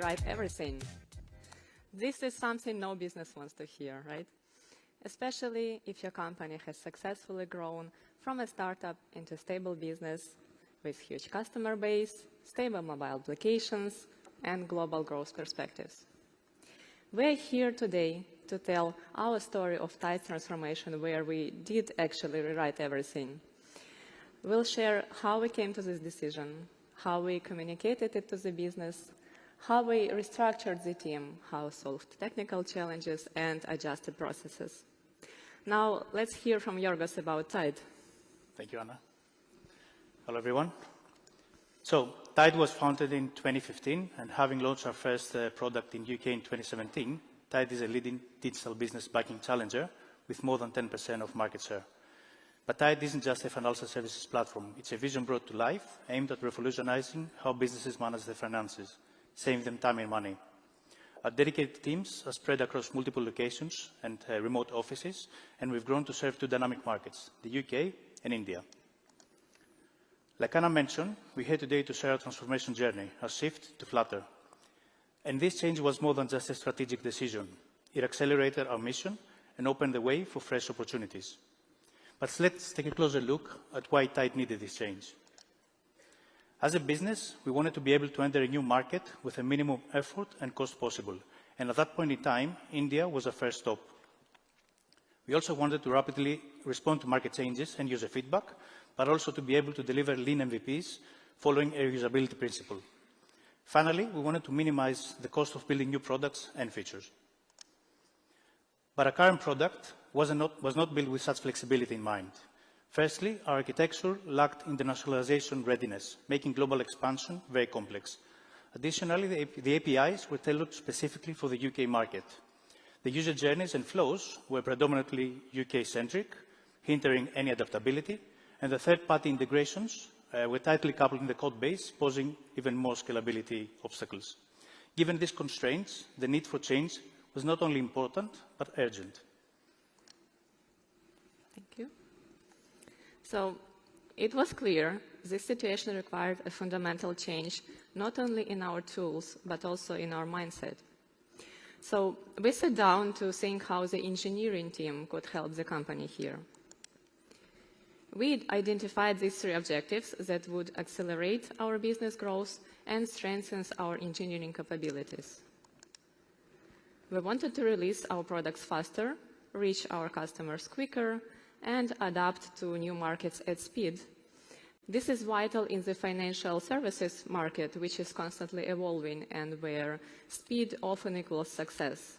rewrite everything. This is something no business wants to hear, right? Especially if your company has successfully grown from a startup into a stable business with huge customer base, stable mobile applications, and global growth perspectives. We're here today to tell our story of tight transformation where we did actually rewrite everything. We'll share how we came to this decision, how we communicated it to the business, how we restructured the team, how solved technical challenges, and adjusted processes. Now, let's hear from Giorgos about Tide. Thank you, Anna. Hello, everyone. So, Tide was founded in 2015, and having launched our first product in UK in 2017, Tide is a leading digital business banking challenger with more than 10% of market share. But Tide isn't just a financial services platform. It's a vision brought to life, aimed at revolutionizing how businesses manage their finances, saving them time and money. Our dedicated teams are spread across multiple locations and remote offices, and we've grown to serve two dynamic markets, the UK and India. Like Anna mentioned, we're here today to share our transformation journey, our shift to Flutter. And this change was more than just a strategic decision. It accelerated our mission and opened the way for fresh opportunities. But let's take a closer look at why Tide needed this change. As a business, we wanted to be able to enter a new market with a minimum effort and cost possible. And at that point in time, India was our first stop. We also wanted to rapidly respond to market changes and user feedback, but also to be able to deliver lean MVPs following a usability principle. Finally, we wanted to minimize the cost of building new products and features. But our current product was not built with such flexibility in mind. Firstly, our architecture lacked internationalization readiness, making global expansion very complex. Additionally, the APIs were tailored specifically for the UK market. The user journeys and flows were predominantly UK-centric, hindering any adaptability, and the third-party integrations were tightly coupled in the code base, posing even more scalability obstacles. Given these constraints, the need for change was not only important, but urgent. Thank you. So it was clear this situation required a fundamental change, not only in our tools, but also in our mindset. So we sat down to think how the engineering team could help the company here. We identified these three objectives that would accelerate our business growth and strengthen our engineering capabilities. We wanted to release our products faster, reach our customers quicker, and adapt to new markets at speed. This is vital in the financial services market, which is constantly evolving and where speed often equals success.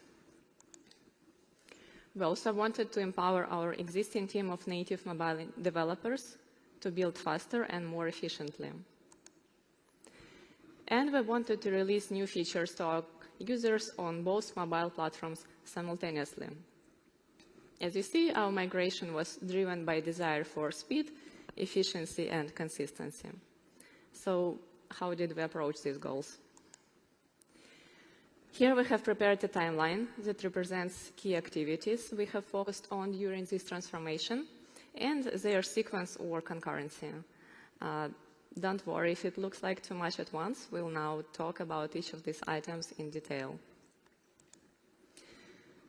We also wanted to empower our existing team of native mobile developers to build faster and more efficiently. And we wanted to release new features to our users on both mobile platforms simultaneously. As you see, our migration was driven by desire for speed, efficiency, and consistency. So how did we approach these goals? Here we have prepared a timeline that represents key activities we have focused on during this transformation and their sequence or concurrency. Don't worry if it looks like too much at once. We'll now talk about each of these items in detail.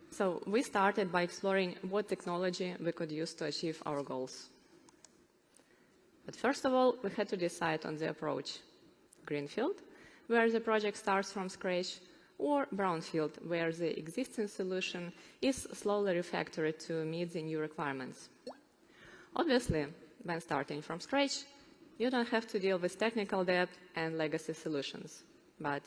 So we started by exploring what technology we could use to achieve our goals. But first of all, we had to decide on the approach. Greenfield, where the project starts from scratch, or brownfield, where the existing solution is slowly refactored to meet the new requirements. Obviously, when starting from scratch, you don't have to deal with technical debt and legacy solutions. But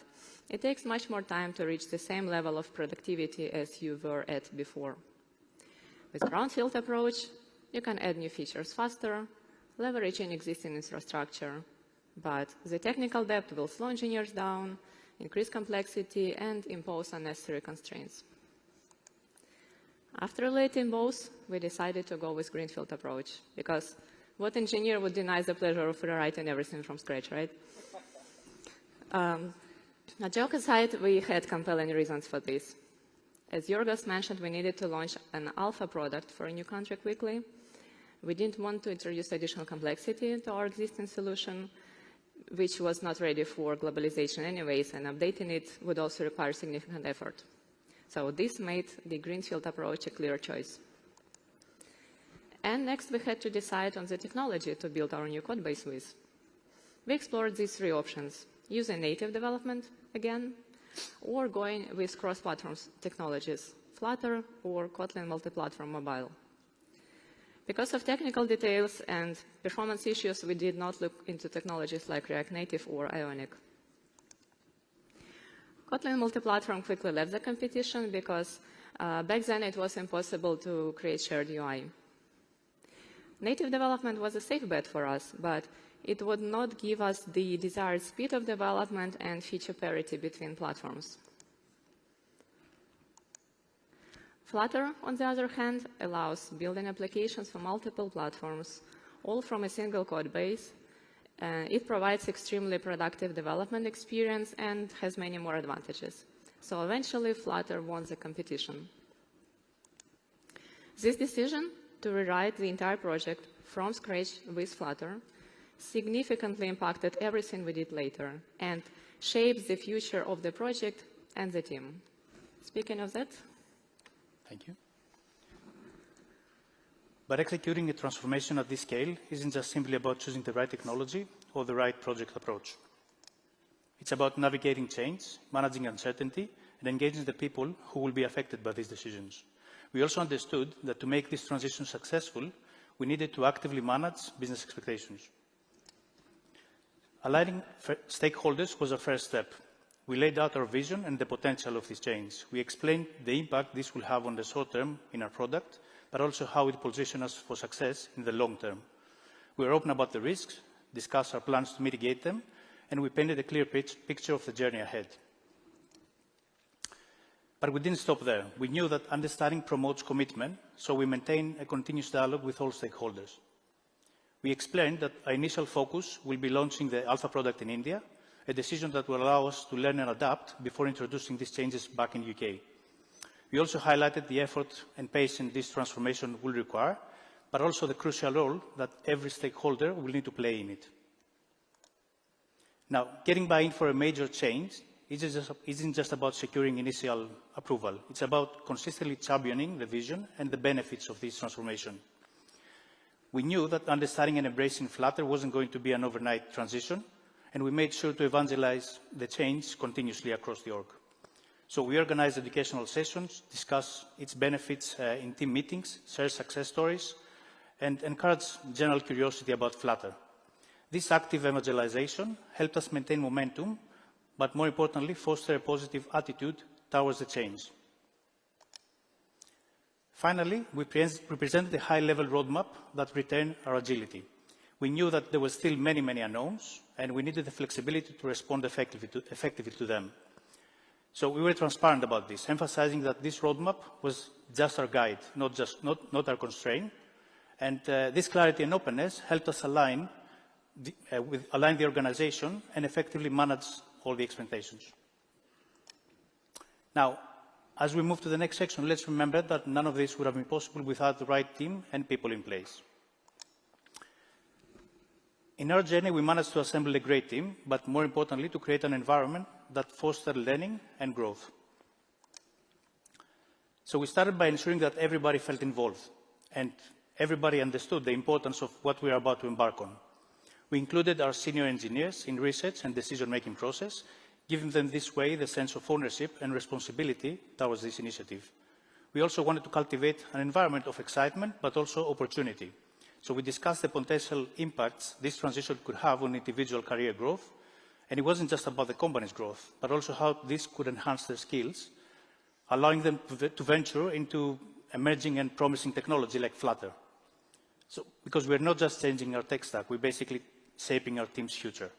it takes much more time to reach the same level of productivity as you were at before. With a brownfield approach, you can add new features faster, leveraging existing infrastructure. But the technical debt will slow engineers down, increase complexity, and impose unnecessary constraints. After evaluating both, we decided to go with greenfield approach, because what engineer would deny the pleasure of rewriting everything from scratch, right? Now, joke aside, we had compelling reasons for this. As Giorgos mentioned, we needed to launch an alpha product for a new country quickly. We didn't want to introduce additional complexity to our existing solution. which was not ready for globalization anyways, and updating it would also require significant effort. So this made the greenfield approach a clear choice. And next, we had to decide on the technology to build our new code base with. We explored these three options: using native development again, or going with cross-platform technologies, Flutter or Kotlin multi-platform mobile. Because of technical details and performance issues, we did not look into technologies like React Native or Ionic. Kotlin multi-platform quickly left the competition because back then it was impossible to create shared UI. Native development was a safe bet for us, but it would not give us the desired speed of development and feature parity between platforms. Flutter, on the other hand, allows building applications for multiple platforms, all from a single code base. It provides extremely productive development experience and has many more advantages. So eventually, Flutter won the competition. This decision to rewrite the entire project from scratch with Flutter significantly impacted everything we did later and shaped the future of the project and the team. Speaking of that. Thank you. But executing a transformation at this scale isn't just simply about choosing the right technology or the right project approach. It's about navigating change, managing uncertainty, and engaging the people who will be affected by these decisions. We also understood that to make this transition successful, we needed to actively manage business expectations. Aligning stakeholders was our first step. We laid out our vision and the potential of this change. We explained the impact this will have on the short term in our product, but also how it positions us for success in the long term. We were open about the risks, discussed our plans to mitigate them, and we painted a clear picture of the journey ahead. But we didn't stop there. We knew that understanding promotes commitment, so we maintained a continuous dialogue with all stakeholders. We explained that our initial focus will be launching the alpha product in India, a decision that will allow us to learn and adapt before introducing these changes back in the UK. We also highlighted the effort and patience this transformation will require, but also the crucial role that every stakeholder will need to play in it. Now, getting buy-in for a major change isn't just about securing initial approval. It's about consistently championing the vision and the benefits of this transformation. We knew that understanding and embracing Flutter wasn't going to be an overnight transition, and we made sure to evangelize the change continuously across the org. So we organized educational sessions, discussed its benefits in team meetings, shared success stories, and encouraged general curiosity about Flutter. This active evangelization helped us maintain momentum, but more importantly, foster a positive attitude towards the change. Finally, we presented a high-level roadmap that retained our agility. We knew that there were still many, many unknowns, and we needed the flexibility to respond effectively to them. So we were transparent about this, emphasizing that this roadmap was just our guide, not our constraint. And this clarity and openness helped us align the organization and effectively manage all the expectations. Now, as we move to the next section, let's remember that none of this would have been possible without the right team and people in place. In our journey, we managed to assemble a great team, but more importantly, to create an environment that fostered learning and growth. So we started by ensuring that everybody felt involved and everybody understood the importance of what we are about to embark on. We included our senior engineers in research and decision-making process, giving them this way the sense of ownership and responsibility towards this initiative. We also wanted to cultivate an environment of excitement, but also opportunity. So we discussed the potential impacts this transition could have on individual career growth. And it wasn't just about the company's growth, but also how this could enhance their skills, allowing them to venture into emerging and promising technology like Flutter. So, because we're not just changing our tech stack, we're basically shaping our team's future.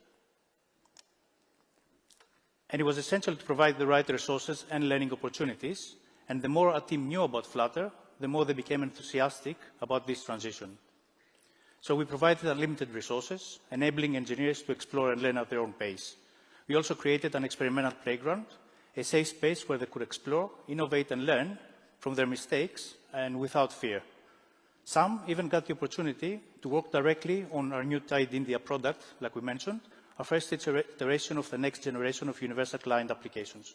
And it was essential to provide the right resources and learning opportunities. And the more our team knew about Flutter, the more they became enthusiastic about this transition. So we provided unlimited resources, enabling engineers to explore and learn at their own pace. We also created an experimental playground, a safe space where they could explore, innovate and learn from their mistakes and without fear. Some even got the opportunity to work directly on our new Tide India product, like we mentioned, our first iteration of the next generation of universal client applications.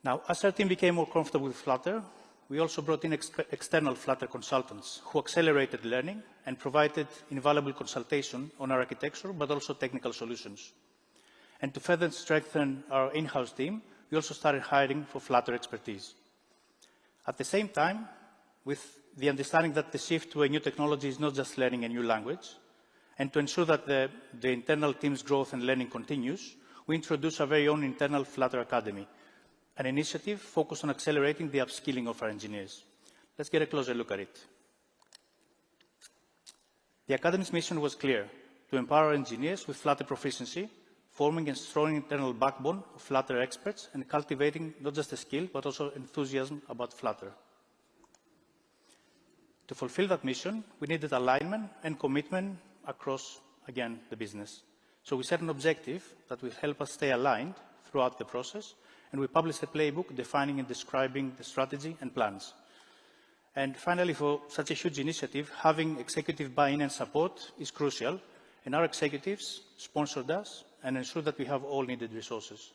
Now, as our team became more comfortable with Flutter, we also brought in external Flutter consultants who accelerated learning and provided invaluable consultation on our architecture, but also technical solutions. And to further strengthen our in-house team, we also started hiring for Flutter expertise. At the same time, with the understanding that the shift to a new technology is not just learning a new language, and to ensure that the internal team's growth and learning continues, we introduced our very own internal Flutter Academy, an initiative focused on accelerating the upskilling of our engineers. Let's get a closer look at it. The Academy's mission was clear: to empower our engineers with Flutter proficiency, forming a strong internal backbone of Flutter experts and cultivating not just a skill, but also enthusiasm about Flutter. To fulfill that mission, we needed alignment and commitment across, again, the business. So we set an objective that will help us stay aligned throughout the process, and we published a playbook defining and describing the strategy and plans. And finally, for such a huge initiative, having executive buy-in and support is crucial, and our executives sponsored us and ensured that we have all needed resources.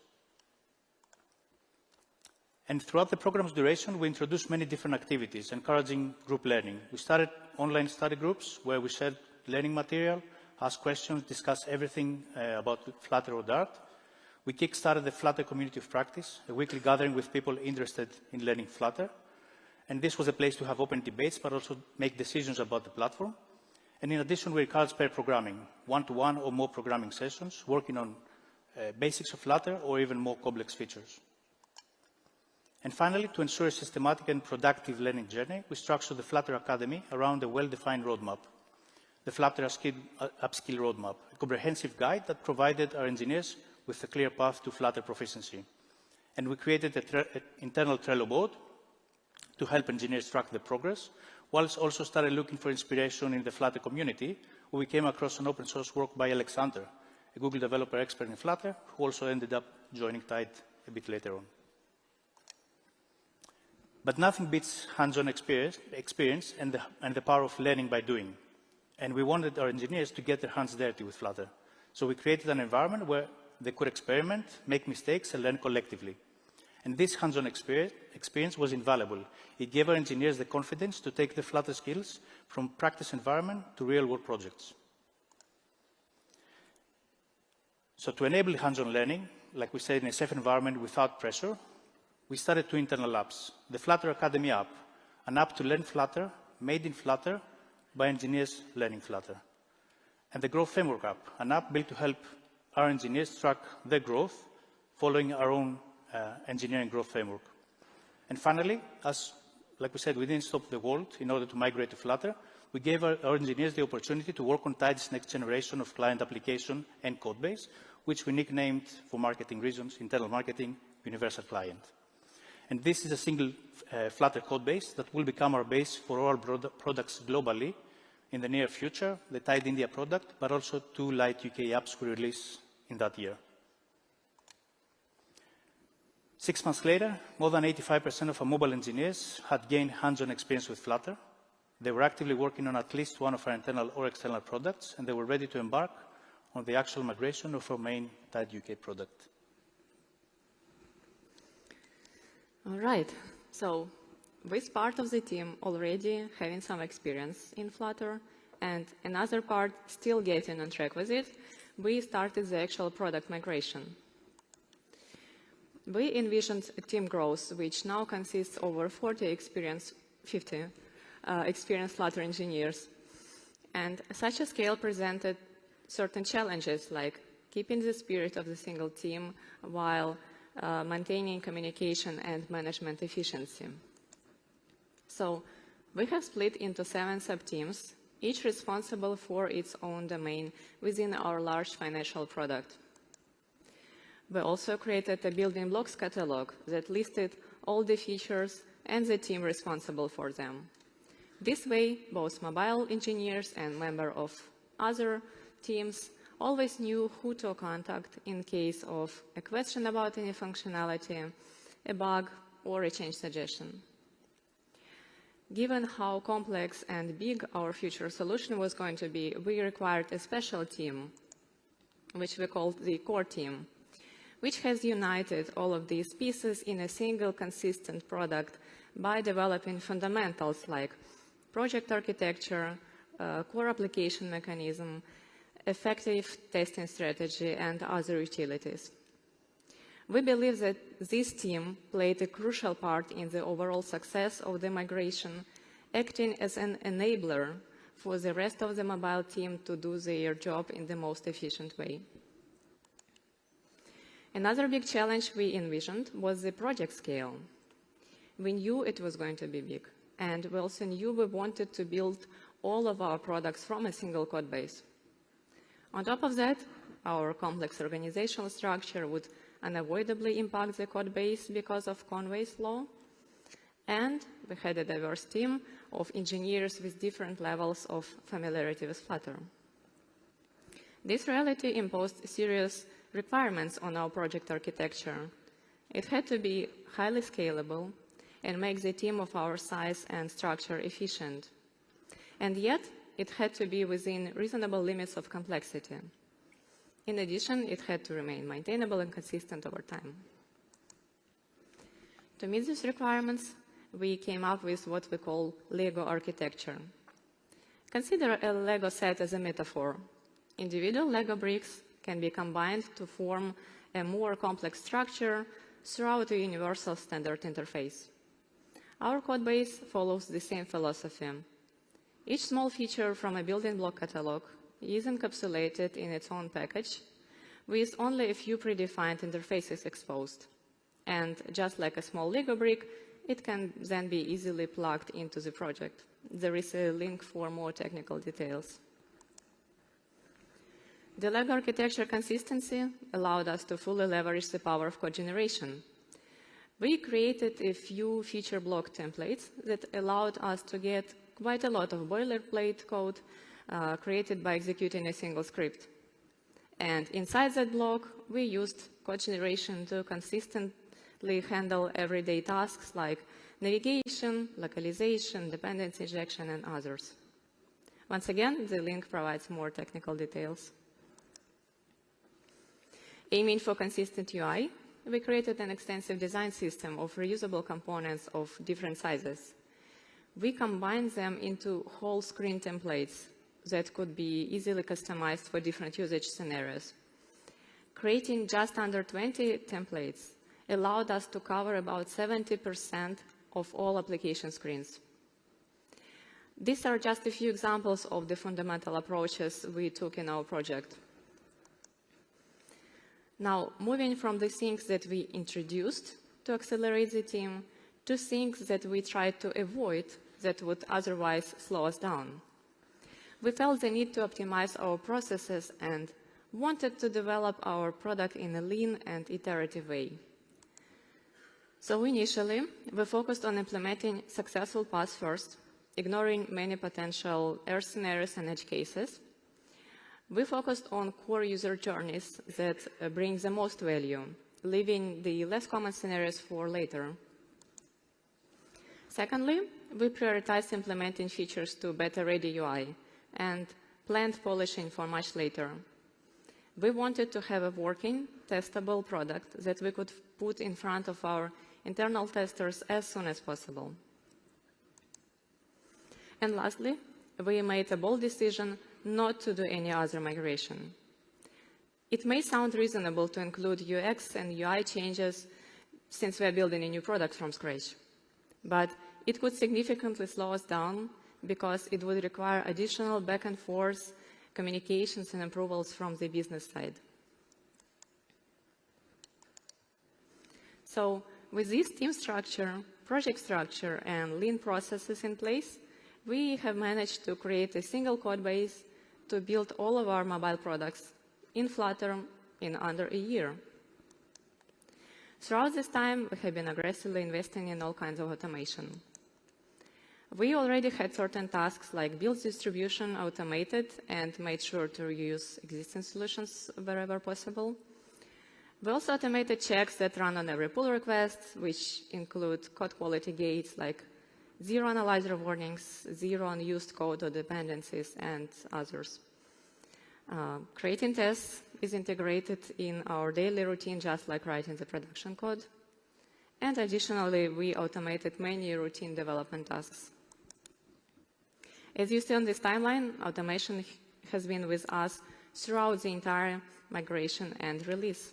And throughout the program's duration, we introduced many different activities, encouraging group learning. We started online study groups where we shared learning material, asked questions, discussed everything about Flutter or Dart. We kick-started the Flutter Community of Practice, a weekly gathering with people interested in learning Flutter. And this was a place to have open debates, but also make decisions about the platform. And in addition, we encouraged pair programming, one-to-one or more programming sessions, working on basics of Flutter or even more complex features. And finally, to ensure a systematic and productive learning journey, we structured the Flutter Academy around a well-defined roadmap, the Flutter Upskill Roadmap, a comprehensive guide that provided our engineers with a clear path to Flutter proficiency. And we created an internal Trello board to help engineers track the progress, whilst also started looking for inspiration in the Flutter community, where we came across an open source work by Alexander, a Google developer expert in Flutter, who also ended up joining Tide a bit later on. But nothing beats hands-on experience and the power of learning by doing. And we wanted our engineers to get their hands dirty with Flutter. So we created an environment where they could experiment, make mistakes, and learn collectively. And this hands-on experience was invaluable. It gave our engineers the confidence to take the Flutter skills from practice environment to real-world projects. So to enable hands-on learning, like we said, in a safe environment without pressure, we started two internal apps. The Flutter Academy app, an app to learn Flutter, made in Flutter by engineers learning Flutter. And the Growth Framework app, an app built to help our engineers track their growth following our own engineering growth framework. And finally, like we said, we didn't stop the world in order to migrate to Flutter. We gave our engineers the opportunity to work on Tide's next generation of client application and codebase, which we nicknamed, for marketing reasons, internal marketing, Universal Client. And this is a single Flutter codebase that will become our base for all products globally in the near future, the Tide India product, but also 2 light UK apps we release in that year. 6 months later, more than 85% of our mobile engineers had gained hands-on experience with Flutter. They were actively working on at least one of our internal or external products, and they were ready to embark on the actual migration of our main Tide UK product. All right. So with part of the team already having some experience in Flutter and another part still getting on track with it, we started the actual product migration. We envisioned a team growth, which now consists of over 50 experienced Flutter engineers. And such a scale presented certain challenges, like keeping the spirit of the single team while maintaining communication and management efficiency. So we have split into 7 sub-teams, each responsible for its own domain within our large financial product. We also created a building blocks catalog that listed all the features and the team responsible for them. This way, both mobile engineers and members of other teams always knew who to contact in case of a question about any functionality, a bug, or a change suggestion. Given how complex and big our future solution was going to be, we required a special team, which we called the core team, which has united all of these pieces in a single consistent product by developing fundamentals like project architecture, core application mechanism, effective testing strategy, and other utilities. We believe that this team played a crucial part in the overall success of the migration, acting as an enabler for the rest of the mobile team to do their job in the most efficient way. Another big challenge we envisioned was the project scale. We knew it was going to be big, and we also knew we wanted to build all of our products from a single code base. On top of that, our complex organizational structure would unavoidably impact the code base because of Conway's law, and we had a diverse team of engineers with different levels of familiarity with Flutter. This reality imposed serious requirements on our project architecture. It had to be highly scalable and make the team of our size and structure efficient. And yet, it had to be within reasonable limits of complexity. In addition, it had to remain maintainable and consistent over time. To meet these requirements, we came up with what we call Lego architecture. Consider a Lego set as a metaphor. Individual Lego bricks can be combined to form a more complex structure throughout a universal standard interface. Our code base follows the same philosophy. Each small feature from a building block catalog is encapsulated in its own package with only a few predefined interfaces exposed. And just like a small Lego brick, it can then be easily plugged into the project. There is a link for more technical details. The Lego architecture consistency allowed us to fully leverage the power of code generation. We created a few feature block templates that allowed us to get quite a lot of boilerplate code created by executing a single script. And inside that block, we used code generation to consistently handle everyday tasks like navigation, localization, dependency injection, and others. Once again, the link provides more technical details. Aiming for consistent UI, we created an extensive design system of reusable components of different sizes. We combined them into whole screen templates that could be easily customized for different usage scenarios. Creating just under 20 templates allowed us to cover about 70% of all application screens. These are just a few examples of the fundamental approaches we took in our project. Now, moving from the things that we introduced to accelerate the team to things that we tried to avoid that would otherwise slow us down. We felt the need to optimize our processes and wanted to develop our product in a lean and iterative way. So initially, we focused on implementing successful paths first, ignoring many potential error scenarios and edge cases. We focused on core user journeys that bring the most value, leaving the less common scenarios for later. Secondly, we prioritized implementing features to better-ready UI and planned polishing for much later. We wanted to have a working, testable product that we could put in front of our internal testers as soon as possible. And lastly, we made a bold decision not to do any other migration. It may sound reasonable to include UX and UI changes since we are building a new product from scratch, but it would significantly slow us down because it would require additional back and forth communications and approvals from the business side. So with this team structure, project structure, and lean processes in place, we have managed to create a single code base to build all of our mobile products in Flutter in under a year. Throughout this time, we have been aggressively investing in all kinds of automation. We already had certain tasks like build distribution automated and made sure to reuse existing solutions wherever possible. We also automated checks that run on every pull request, which include code quality gates like zero analyzer warnings, zero unused code or dependencies, and others. Creating tests is integrated in our daily routine, just like writing the production code. And additionally, we automated many routine development tasks. As you see on this timeline, automation has been with us throughout the entire migration and release.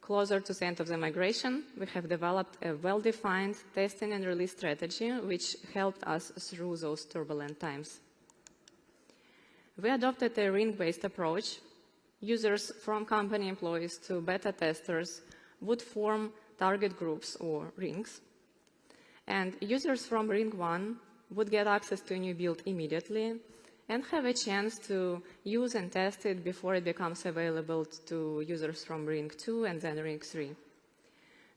Closer to the end of the migration, we have developed a well-defined testing and release strategy, which helped us through those turbulent times. We adopted a ring-based approach. Users from company employees to beta testers would form target groups or rings. And users from ring 1 would get access to a new build immediately and have a chance to use and test it before it becomes available to users from ring 2 and then ring 3.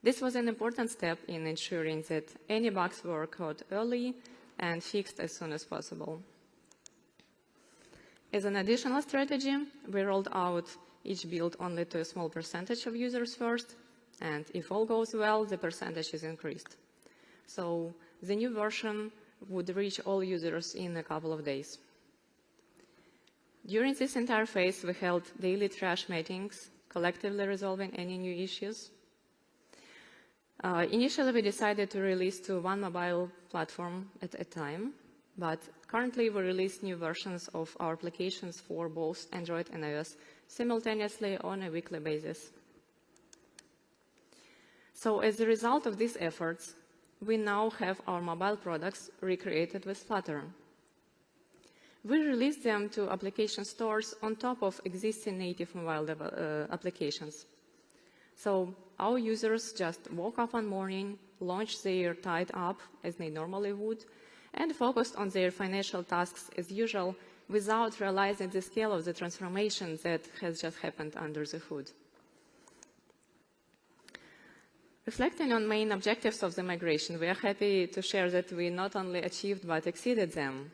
This was an important step in ensuring that any bugs were caught early and fixed as soon as possible. As an additional strategy, we rolled out each build only to a small percentage of users first, and if all goes well, the percentage is increased. So the new version would reach all users in a couple of days. During this entire phase, we held daily trash meetings, collectively resolving any new issues. Initially, we decided to release to one mobile platform at a time, but currently we release new versions of our applications for both Android and iOS simultaneously on a weekly basis. So as a result of these efforts, we now have our mobile products recreated with Flutter. We released them to application stores on top of existing native mobile applications. So our users just woke up one morning, launched their Tide app as they normally would, and focused on their financial tasks as usual without realizing the scale of the transformation that has just happened under the hood. Reflecting on main objectives of the migration, we are happy to share that we not only achieved but exceeded them.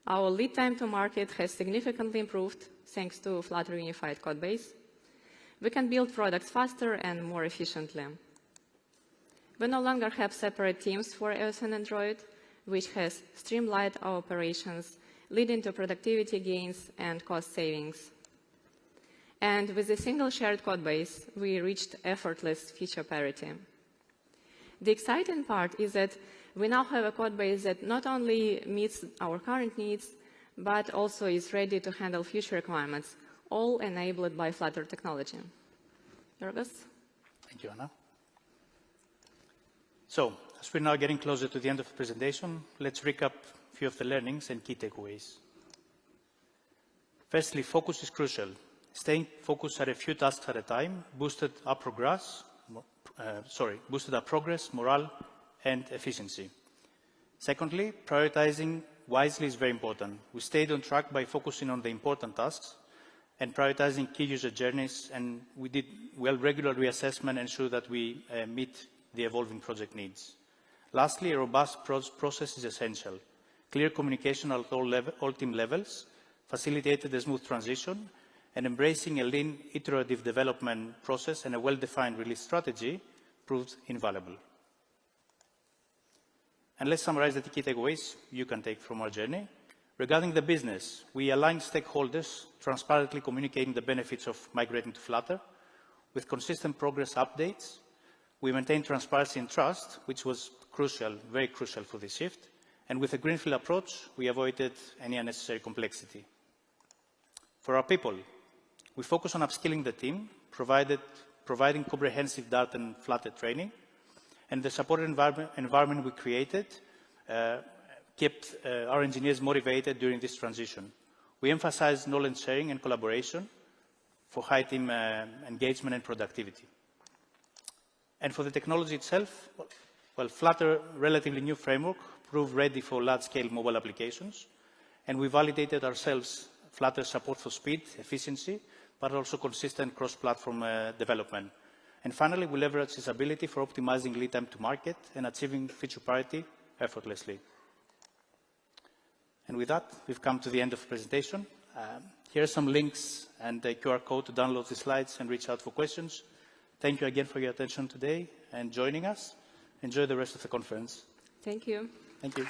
Our lead time to market has significantly improved thanks to Flutter unified codebase. We can build products faster and more efficiently. We no longer have separate teams for iOS and Android, which has streamlined our operations, leading to productivity gains and cost savings. And with a single shared code base, we reached effortless feature parity. The exciting part is that we now have a code base that not only meets our current needs, but also is ready to handle future requirements, all enabled by Flutter technology. Giorgos? Thank you, Anna. So, as we're now getting closer to the end of the presentation, let's recap a few of the learnings and key takeaways. Firstly, focus is crucial. Staying focused at a few tasks at a time boosted our progress, morale, and efficiency. Secondly, prioritizing wisely is very important. We stayed on track by focusing on the important tasks and prioritizing key user journeys, and we did regular reassessment and ensure that we meet the evolving project needs. Lastly, a robust process is essential. Clear communication at all team levels facilitated a smooth transition, and embracing a lean, iterative development process and a well-defined release strategy proved invaluable. And let's summarize the key takeaways you can take from our journey. Regarding the business, we aligned stakeholders, transparently communicating the benefits of migrating to Flutter. With consistent progress updates, we maintained transparency and trust, which was crucial, very crucial for this shift. And with a greenfield approach, we avoided any unnecessary complexity. For our people, we focus on upskilling the team, providing comprehensive Dart and Flutter training, and the support environment we created kept our engineers motivated during this transition. We emphasized knowledge sharing and collaboration for high team engagement and productivity. And for the technology itself, well, Flutter, relatively new framework, proved ready for large-scale mobile applications, and we validated ourselves Flutter support for speed, efficiency, but also consistent cross-platform development. And finally, we leverage its ability for optimizing lead time to market and achieving feature parity effortlessly. And with that, we've come to the end of the presentation. Here are some links and the QR code to download the slides and reach out for questions. Thank you again for your attention today and joining us. Enjoy the rest of the conference. Thank you. Thank you.